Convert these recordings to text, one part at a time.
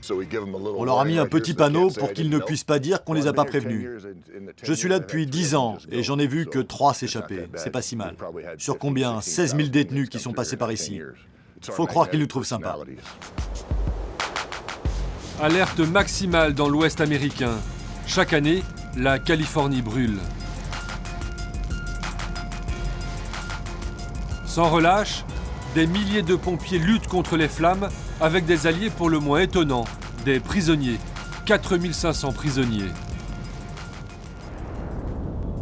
On leur a mis un petit panneau pour qu'ils ne puissent pas dire qu'on les a pas prévenus. Je suis là depuis 10 ans et j'en ai vu que 3 s'échapper. C'est pas si mal. Sur combien? 16 000 détenus qui sont passés par ici. Faut croire qu'ils nous trouvent sympas. Alerte maximale dans l'Ouest américain. Chaque année, la Californie brûle. Sans relâche, des milliers de pompiers luttent contre les flammes avec des alliés pour le moins étonnants, des prisonniers. 4500 prisonniers.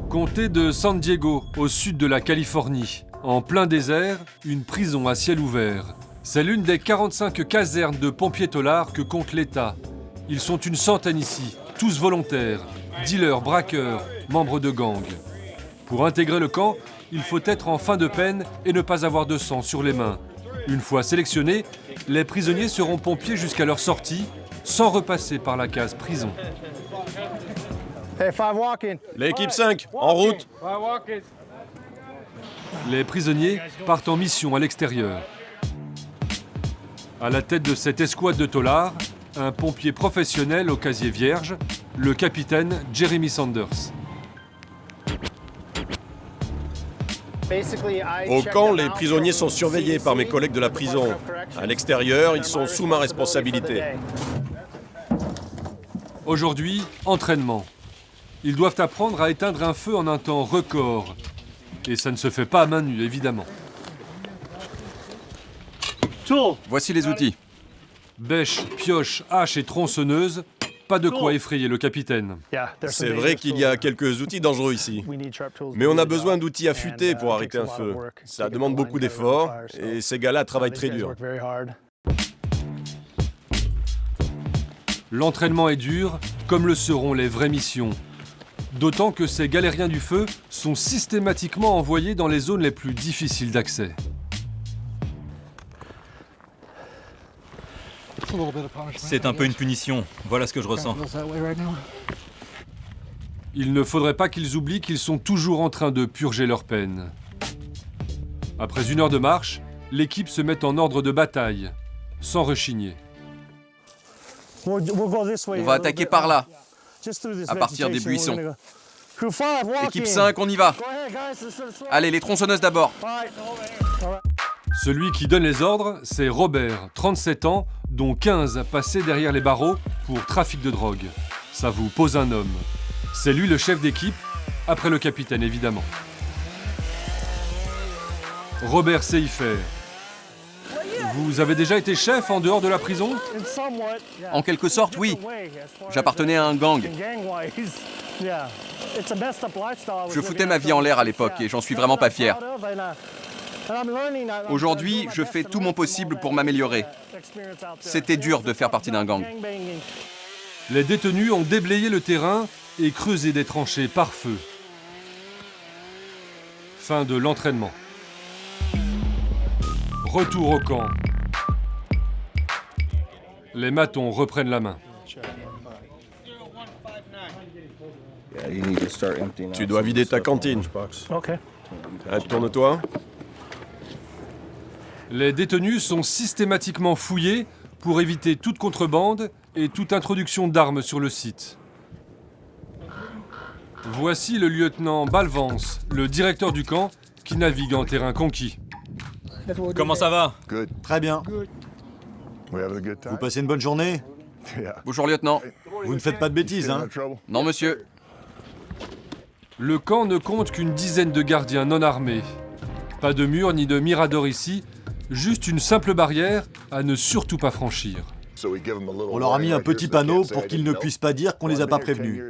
Comté de San Diego, au sud de la Californie. En plein désert, une prison à ciel ouvert. C'est l'une des 45 casernes de pompiers taulards que compte l'État. Ils sont une centaine ici, tous volontaires, dealers, braqueurs, membres de gangs. Pour intégrer le camp, il faut être en fin de peine et ne pas avoir de sang sur les mains. Une fois sélectionnés, les prisonniers seront pompiers jusqu'à leur sortie, sans repasser par la case prison. L'équipe 5, en route. Les prisonniers partent en mission à l'extérieur. À la tête de cette escouade de taulards, un pompier professionnel au casier vierge, le capitaine Jeremy Sanders. Au camp, les prisonniers sont surveillés par mes collègues de la prison. À l'extérieur, ils sont sous ma responsabilité. Aujourd'hui, entraînement. Ils doivent apprendre à éteindre un feu en un temps record. Et ça ne se fait pas à main nue, évidemment. Voici les outils. Bêche, pioche, hache et tronçonneuse, pas de quoi effrayer le capitaine. C'est vrai qu'il y a quelques outils dangereux ici. Mais on a besoin d'outils affûtés pour arrêter un feu. Ça demande beaucoup d'efforts et ces gars-là travaillent très dur. L'entraînement est dur, comme le seront les vraies missions. D'autant que ces galériens du feu sont systématiquement envoyés dans les zones les plus difficiles d'accès. C'est un peu une punition. Voilà ce que je ressens. Il ne faudrait pas qu'ils oublient qu'ils sont toujours en train de purger leur peine. Après 1 heure de marche, l'équipe se met en ordre de bataille, sans rechigner. On va attaquer par là, À partir des buissons. Équipe 5, on y va. Allez, les tronçonneuses d'abord. Celui qui donne les ordres, c'est Robert, 37 ans, dont 15 passés derrière les barreaux pour trafic de drogue. Ça vous pose un homme. C'est lui le chef d'équipe, après le capitaine évidemment. Robert sait y faire. Vous avez déjà été chef en dehors de la prison? En quelque sorte, oui. J'appartenais à un gang. Je foutais ma vie en l'air à l'époque et j'en suis vraiment pas fier. Aujourd'hui, je fais tout mon possible pour m'améliorer. C'était dur de faire partie d'un gang. Les détenus ont déblayé le terrain et creusé des tranchées par feu. Fin de l'entraînement. Retour au camp. Les matons reprennent la main. Tu dois vider ta cantine. Tourne-toi. Les détenus sont systématiquement fouillés pour éviter toute contrebande et toute introduction d'armes sur le site. Voici le lieutenant Balvance, le directeur du camp, qui navigue en terrain conquis. Comment ça va? Très bien. Vous passez une bonne journée? Bonjour, lieutenant. Vous ne faites pas de bêtises, hein? Non, monsieur. Le camp ne compte qu'une dizaine de gardiens non armés. Pas de mur ni de mirador ici, juste une simple barrière à ne surtout pas franchir. On leur a mis un petit panneau pour qu'ils ne puissent pas dire qu'on les a pas prévenus.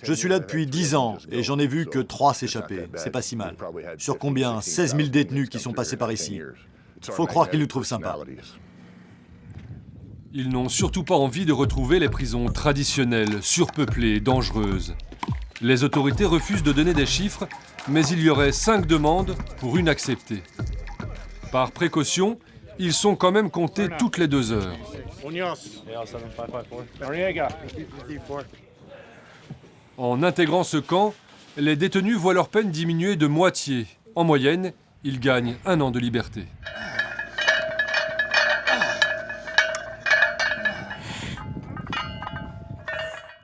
Je suis là depuis 10 ans et j'en ai vu que 3 s'échapper. C'est pas si mal. Sur combien? 16 000 détenus qui sont passés par ici. Faut croire qu'ils nous trouvent sympas. Ils n'ont surtout pas envie de retrouver les prisons traditionnelles, surpeuplées, dangereuses. Les autorités refusent de donner des chiffres, mais il y aurait 5 demandes pour une acceptée. Par précaution, ils sont quand même comptés toutes les 2 heures. En intégrant ce camp, les détenus voient leur peine diminuer de moitié. En moyenne, ils gagnent 1 an de liberté.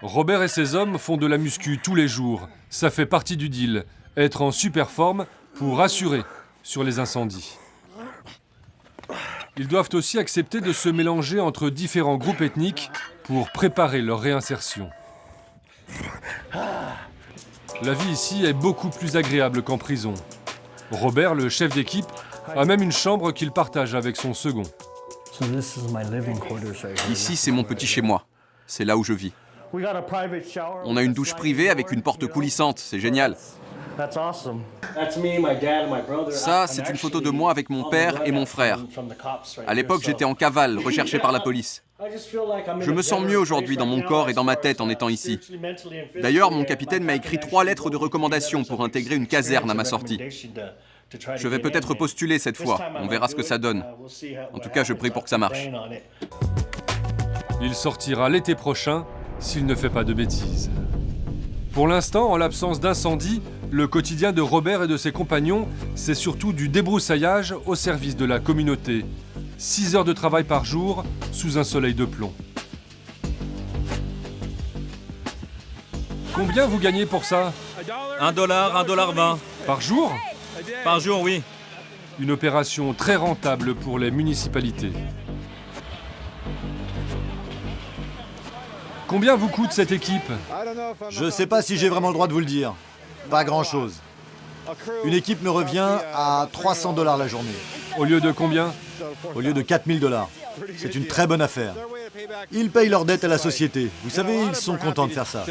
Robert et ses hommes font de la muscu tous les jours. Ça fait partie du deal. Être en super forme pour assurer sur les incendies. Ils doivent aussi accepter de se mélanger entre différents groupes ethniques pour préparer leur réinsertion. La vie ici est beaucoup plus agréable qu'en prison. Robert, le chef d'équipe, a même une chambre qu'il partage avec son second. Ici, c'est mon petit chez-moi. C'est là où je vis. On a une douche privée avec une porte coulissante. C'est génial. Ça, c'est une photo de moi avec mon père et mon frère. À l'époque, j'étais en cavale, recherché par la police. Je me sens mieux aujourd'hui dans mon corps et dans ma tête en étant ici. D'ailleurs, mon capitaine m'a écrit 3 lettres de recommandation pour intégrer une caserne à ma sortie. Je vais peut-être postuler cette fois. On verra ce que ça donne. En tout cas, je prie pour que ça marche. Il sortira l'été prochain s'il ne fait pas de bêtises. Pour l'instant, en l'absence d'incendie, le quotidien de Robert et de ses compagnons, c'est surtout du débroussaillage au service de la communauté. 6 heures de travail par jour, sous un soleil de plomb. Combien vous gagnez pour ça? $1, $1,20. Par jour? Par jour, oui. Une opération très rentable pour les municipalités. Combien vous coûte cette équipe? Je ne sais pas si j'ai vraiment le droit de vous le dire. Pas grand-chose. Une équipe me revient à $300 la journée. Au lieu de combien? Au lieu de $4 000. C'est une très bonne affaire. Ils payent leurs dettes à la société. Vous savez, ils sont contents de faire ça.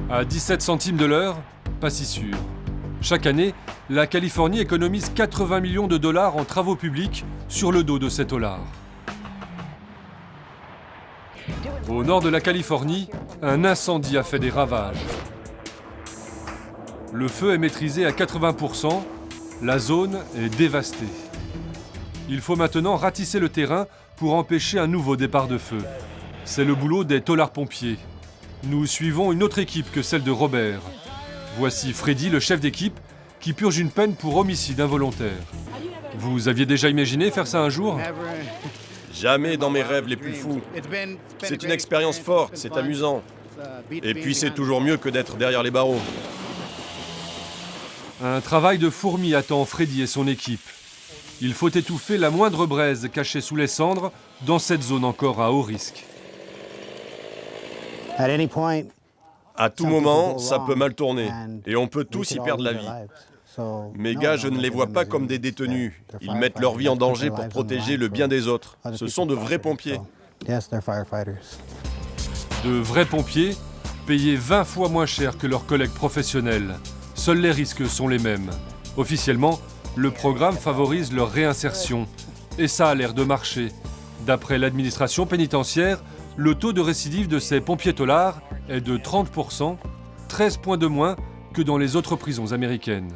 À 17 centimes de l'heure, pas si sûr. Chaque année, la Californie économise 80 millions de dollars en travaux publics sur le dos de cet olard. Au nord de la Californie, un incendie a fait des ravages. Le feu est maîtrisé à 80%, la zone est dévastée. Il faut maintenant ratisser le terrain pour empêcher un nouveau départ de feu. C'est le boulot des taulards-pompiers. Nous suivons une autre équipe que celle de Robert. Voici Freddy, le chef d'équipe, qui purge une peine pour homicide involontaire. Vous aviez déjà imaginé faire ça un jour ? Jamais dans mes rêves les plus fous. C'est une expérience forte, c'est amusant. Et puis c'est toujours mieux que d'être derrière les barreaux. Un travail de fourmi attend Freddy et son équipe. Il faut étouffer la moindre braise cachée sous les cendres dans cette zone encore à haut risque. À tout moment, ça peut mal tourner. Et on peut tous y perdre la vie. Mes gars, je ne les vois pas comme des détenus. Ils mettent leur vie en danger pour protéger le bien des autres. Ce sont de vrais pompiers. De vrais pompiers, payés 20 fois moins cher que leurs collègues professionnels. Seuls les risques sont les mêmes. Officiellement, le programme favorise leur réinsertion. Et ça a l'air de marcher. D'après l'administration pénitentiaire, le taux de récidive de ces pompiers taulards est de 30%, 13 points de moins que dans les autres prisons américaines.